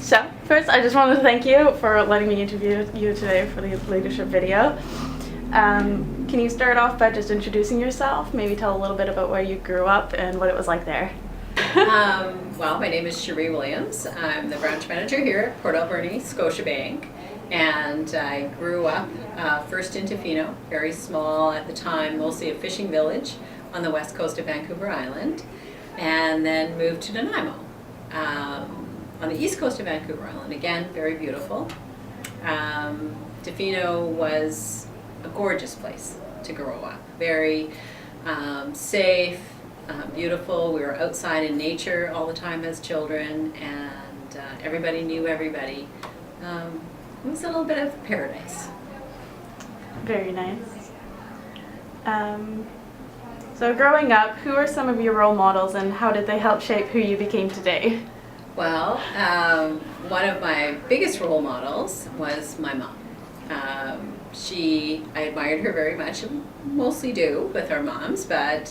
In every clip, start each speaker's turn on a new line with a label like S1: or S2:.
S1: So, first, I just want to thank you for letting me interview you today for the leadership video. Can you start off by just introducing yourself? Maybe tell a little bit about where you grew up and what it was like there.
S2: Well, my name is Cherie Williams. I'm the branch manager here at Port Alberni Scotiabank, and I grew up first in Tofino, very small at the time, mostly a fishing village on the west coast of Vancouver Island, and then moved to Nanaimo on the east coast of Vancouver Island. Again, very beautiful. Tofino was a gorgeous place to grow up. Very safe, beautiful. We were outside in nature all the time as children, and everybody knew everybody. It was a little bit of paradise.
S1: Very nice. So growing up, who are some of your role models and how did they help shape who you became today?
S2: Well, one of my biggest role models was my mom. I admired her very much, and mostly do with our moms, but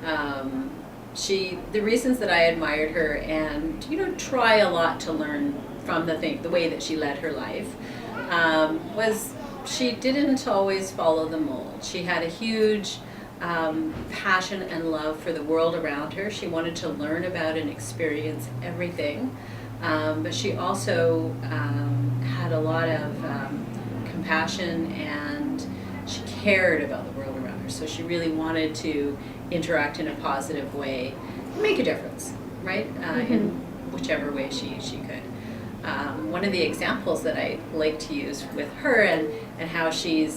S2: the reasons that I admired her and, try a lot to learn from the way that she led her life, was she didn't always follow the mold. She had a huge passion and love for the world around her. She wanted to learn about and experience everything, but she also had a lot of compassion, and she cared about the world around her. So she really wanted to interact in a positive way, make a difference, right? In whichever way she could. One of the examples that I like to use with her and how she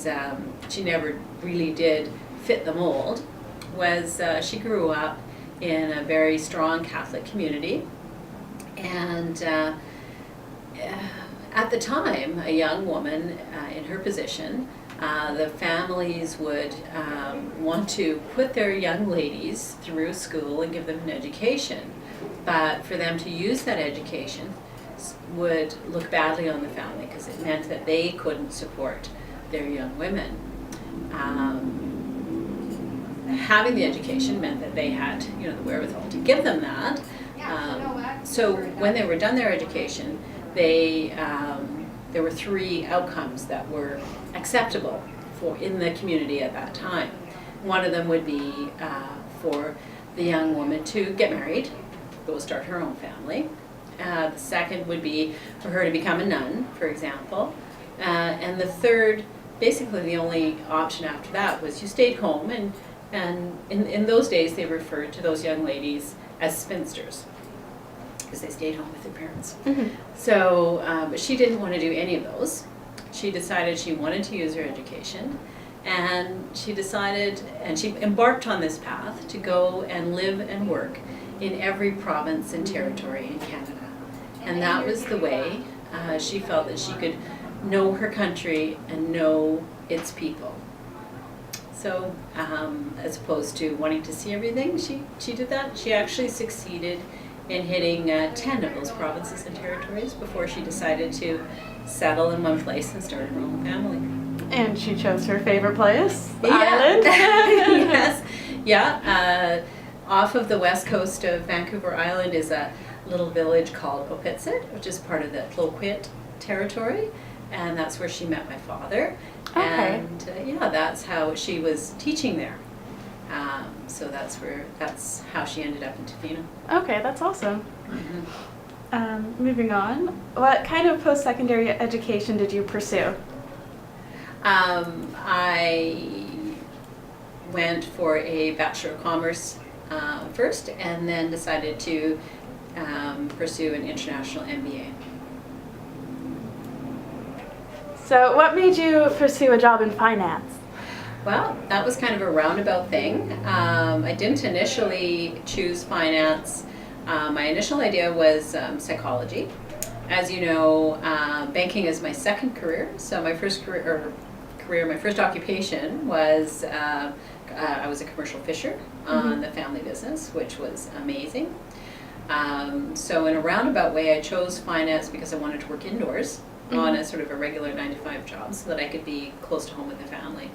S2: never really did fit the mold was she grew up in a very strong Catholic community, and at the time, a young woman in her position, the families would want to put their young ladies through school and give them an education, but for them to use that education would look badly on the family because it meant that they couldn't support their young women. Having the education meant that they had, the wherewithal to give them that. So when they were done their education, there were three outcomes that were acceptable in the community at that time. One of them would be for the young woman to get married, go start her own family. The second would be for her to become a nun, for example. And the third, basically the only option after that, was you stayed home, and in those days they referred to those young ladies as spinsters because they stayed home with their parents. So, but she didn't want to do any of those. She decided she wanted to use her education, and she embarked on this path to go and live and work in every province and territory in Canada. And that was the way she felt that she could know her country and know its people. So, as opposed to wanting to see everything, she did that. She actually succeeded in hitting 10 of those provinces and territories before she decided to settle in one place and start her own family.
S1: And she chose her favorite place, the
S2: Yeah.
S1: island.
S2: Yes. Yeah. Off of the west coast of Vancouver Island is a little village called Opitsit, which is part of the Cloquet territory, and that's where she met my father.
S1: Okay.
S2: And that's how she was teaching there. So that's how she ended up in Tofino.
S1: Okay, that's awesome. Moving on, what kind of post-secondary education did you pursue?
S2: I went for a Bachelor of Commerce first, and then decided to pursue an international MBA.
S1: So what made you pursue a job in finance?
S2: Well, that was kind of a roundabout thing. I didn't initially choose finance. My initial idea was psychology. As you know, banking is my second career. So my first my first occupation was I was a commercial fisher on the family business, which was amazing. So in a roundabout way, I chose finance because I wanted to work indoors on a sort of a regular 9-to-5 job so that I could be close to home with the family.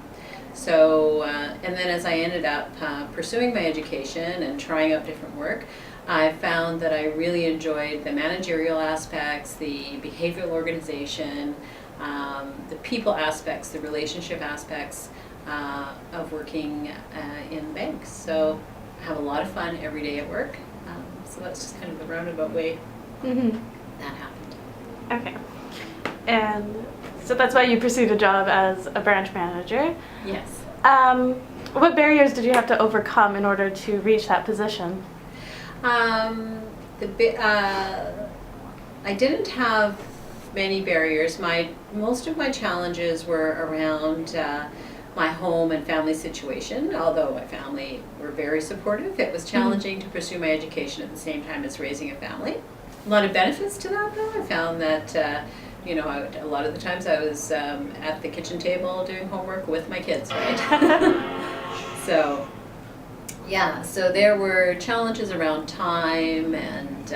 S2: So, and then as I ended up pursuing my education and trying out different work, I found that I really enjoyed the managerial aspects, the behavioral organization, the people aspects, the relationship aspects of working in banks. So I have a lot of fun every day at work. So that's just kind of the roundabout way that happened.
S1: Okay. And so that's why you pursued a job as a branch manager.
S2: Yes.
S1: What barriers did you have to overcome in order to reach that position?
S2: I didn't have many barriers. Most of my challenges were around my home and family situation. Although my family were very supportive, it was challenging to pursue my education at the same time as raising a family. A lot of benefits to that, though. I found that a lot of the times I was at the kitchen table doing homework with my kids, right? So. Yeah, so there were challenges around time and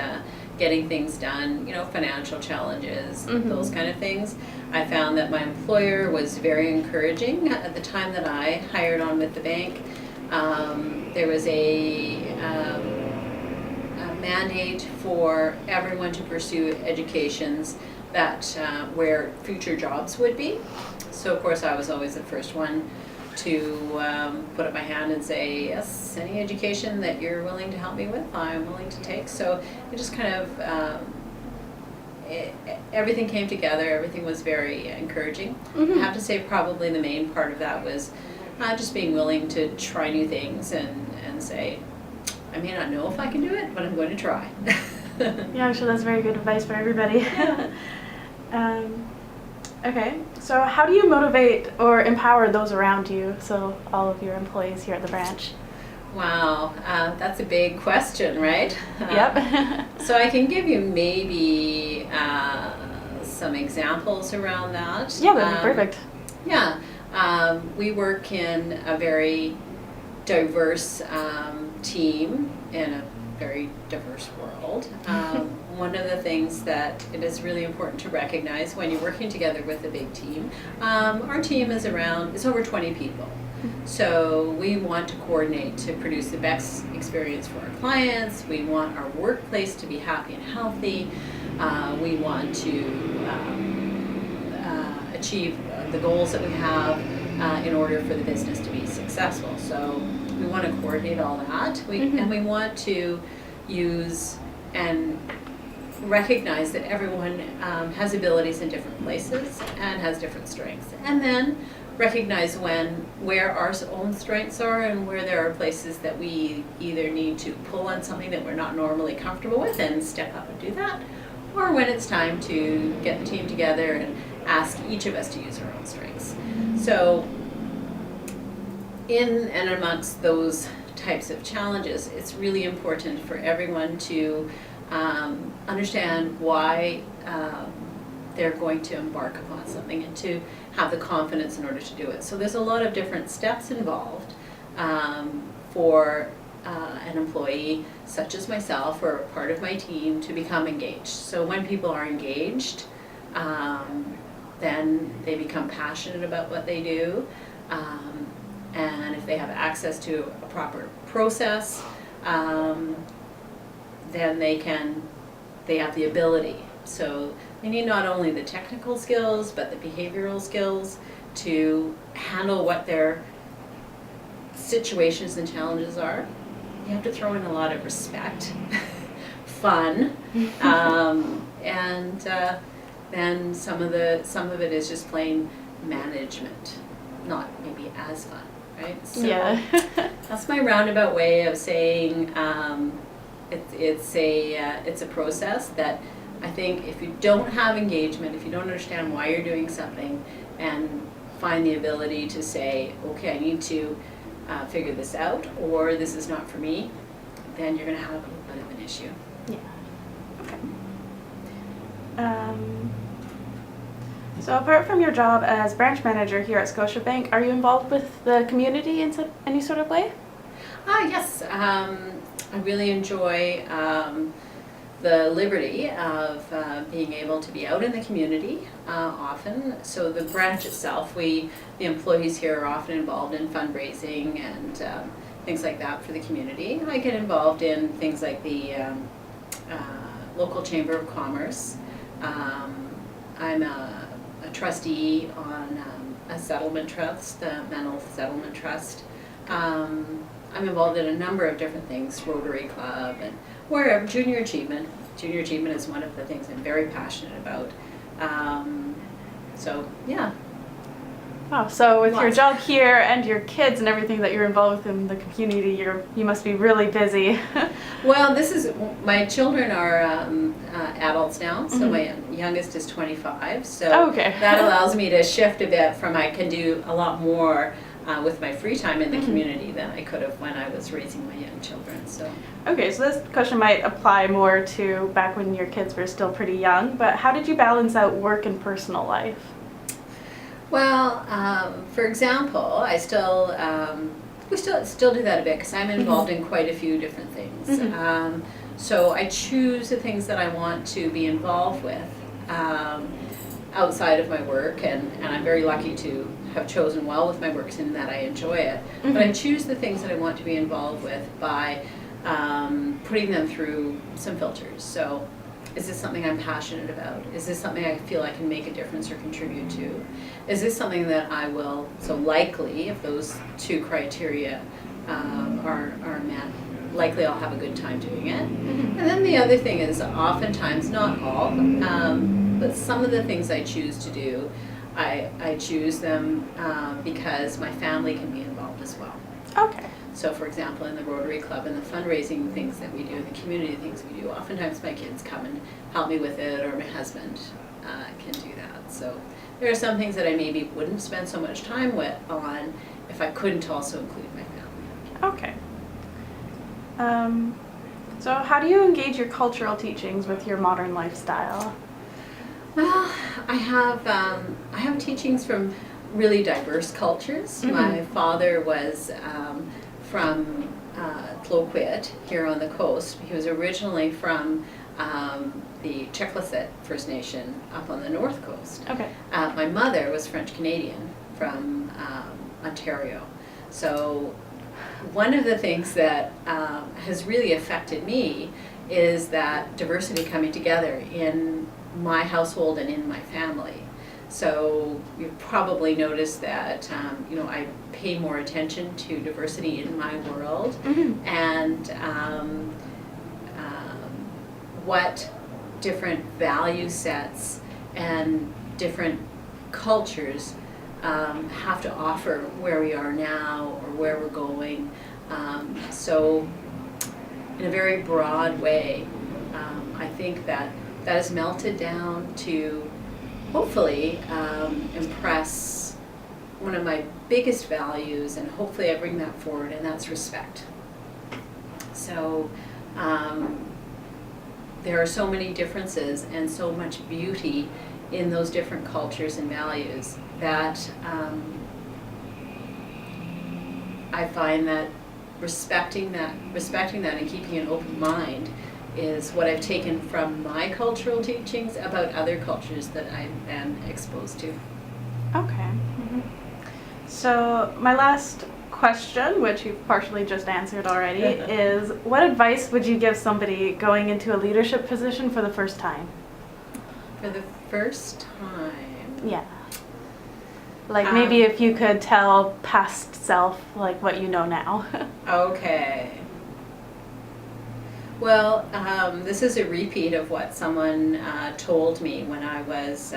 S2: getting things done, financial challenges, those kind of things. I found that my employer was very encouraging. At the time that I hired on with the bank, there was a mandate for everyone to pursue educations that where future jobs would be. So of course I was always the first one to put up my hand and say, yes, any education that you're willing to help me with, I'm willing to take. So it just kind of, everything came together, everything was very encouraging. I have to say probably the main part of that was just being willing to try new things and say, I may not know if I can do it, but I'm going to try.
S1: Yeah, I'm sure that's very good advice for everybody. Okay, so how do you motivate or empower those around you, so all of your employees here at the branch?
S2: Wow, that's a big question, right?
S1: Yep.
S2: So I can give you maybe some examples around that.
S1: Yeah, that'd be perfect.
S2: Yeah, we work in a very diverse team in a very diverse world. One of the things that it is really important to recognize when you're working together with a big team, our team is over 20 people. So we want to coordinate to produce the best experience for our clients. We want our workplace to be happy and healthy. We want to achieve the goals that we have in order for the business to be successful. So we want to coordinate all that. And we want to use and recognize that everyone has abilities in different places and has different strengths. And then recognize where our own strengths are and where there are places that we either need to pull on something that we're not normally comfortable with and step up and do that, or when it's time to get the team together and ask each of us to use our own strengths. So in and amongst those types of challenges, it's really important for everyone to understand why they're going to embark upon something and to have the confidence in order to do it. So there's a lot of different steps involved for an employee such as myself or part of my team to become engaged. So when people are engaged, then they become passionate about what they do. And if they have access to a proper process, then they have the ability. So they need not only the technical skills, but the behavioral skills to handle what their situations and challenges are. You have to throw in a lot of respect, fun, and then some of it is just plain management, not maybe as fun, right? So
S1: yeah.
S2: That's my roundabout way of saying it's a process that I think if you don't have engagement, if you don't understand why you're doing something, and find the ability to say, okay, I need to figure this out, or this is not for me, then you're going to have a little bit of an issue.
S1: Yeah. Okay. So apart from your job as branch manager here at Scotiabank, are you involved with the community in any sort of way?
S2: Yes. I really enjoy the liberty of being able to be out in the community often. So the branch itself, the employees here are often involved in fundraising and things like that for the community. I get involved in things like the local Chamber of Commerce. I'm a trustee on a settlement trust, the Mental Settlement Trust. I'm involved in a number of different things, Rotary Club and wherever, Junior Achievement. Junior Achievement is one of the things I'm very passionate about. So, yeah.
S1: Wow, so with your
S2: Lots.
S1: job here and your kids and everything that you're involved with in the community, you must be really busy.
S2: Well, my children are adults now, so
S1: Mhm.
S2: my youngest is 25, so
S1: Okay.
S2: that allows me to shift a bit from I can do a lot more with my free time in the
S1: Mhm.
S2: community than I could have when I was raising my young children. So,
S1: Okay, so this question might apply more to back when your kids were still pretty young, but how did you balance out work and personal life?
S2: well, for example, I still we still do that a bit because I'm involved in quite a few different things.
S1: Mhm.
S2: So I choose the things that I want to be involved with outside of my work, and I'm very lucky to have chosen well with my work in that I enjoy it. But I
S1: Mhm.
S2: choose the things that I want to be involved with by putting them through some filters. So, is this something I'm passionate about? Is this something I feel I can make a difference or contribute to? Is this something that I will, so likely, if those two criteria are met, likely I'll have a good time doing it.
S1: Mhm.
S2: And then the other thing is oftentimes, not all, but some of the things I choose to do, I choose them because my family can be involved as well.
S1: Okay.
S2: So for example, in the Rotary Club and the fundraising things that we do, the community things we do, oftentimes my kids come and help me with it, or my husband can do that. So there are some things that I maybe wouldn't spend so much time on if I couldn't also include my family.
S1: Okay. So how do you engage your cultural teachings with your modern lifestyle?
S2: Well, I have teachings from really diverse cultures.
S1: Mhm.
S2: My father was from Cloquet here on the coast. He was originally from the Checklisset First Nation up on the north coast.
S1: Okay.
S2: My mother was French Canadian from Ontario. So one of the things that has really affected me is that diversity coming together in my household and in my family. So you've probably noticed that I pay more attention to diversity in my world,
S1: Mhm.
S2: and what different value sets and different cultures have to offer where we are now or where we're going. So in a very broad way, I think that has melted down to hopefully impress one of my biggest values, and hopefully I bring that forward, and that's respect. So there are so many differences and so much beauty in those different cultures and values that I find that respecting that and keeping an open mind is what I've taken from my cultural teachings about other cultures that I've been exposed to.
S1: Okay. Mhm. So my last question, which you've partially just answered already, is what advice would you give somebody going into a leadership position for the first time?
S2: For the first time.
S1: Yeah. Like maybe if you could tell past self like what you know now.
S2: Okay. Well, this is a repeat of what someone told me when I was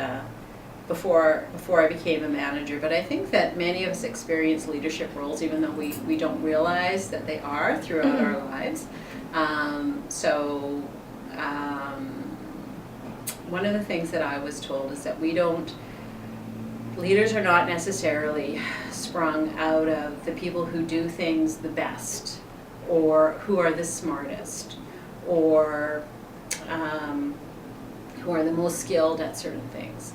S2: before I became a manager. But I think that many of us experience leadership roles, even though we don't realize that they are throughout our lives. One of the things that I was told is that leaders are not necessarily sprung out of the people who do things the best, or who are the smartest, or who are the most skilled at certain things.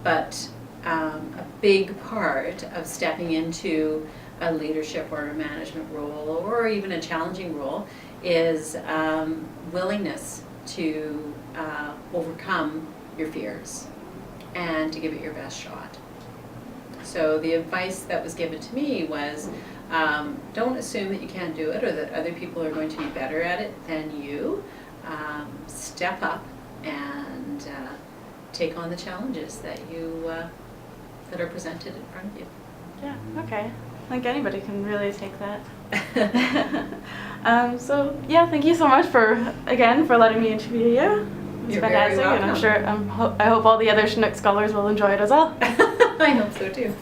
S2: But a big part of stepping into a leadership or a management role, or even a challenging role, is willingness to overcome your fears and to give it your best shot. So the advice that was given to me was, don't assume that you can't do it or that other people are going to be better at it than you. Step up and take on the challenges that that are presented in front of you.
S1: Yeah, okay. I think anybody can really take that. So yeah, thank you so much for letting me interview you. It's
S2: You're very
S1: fantastic, and I'm
S2: welcome.
S1: sure I hope all the other Chinook scholars will enjoy it as well.
S2: I hope so too.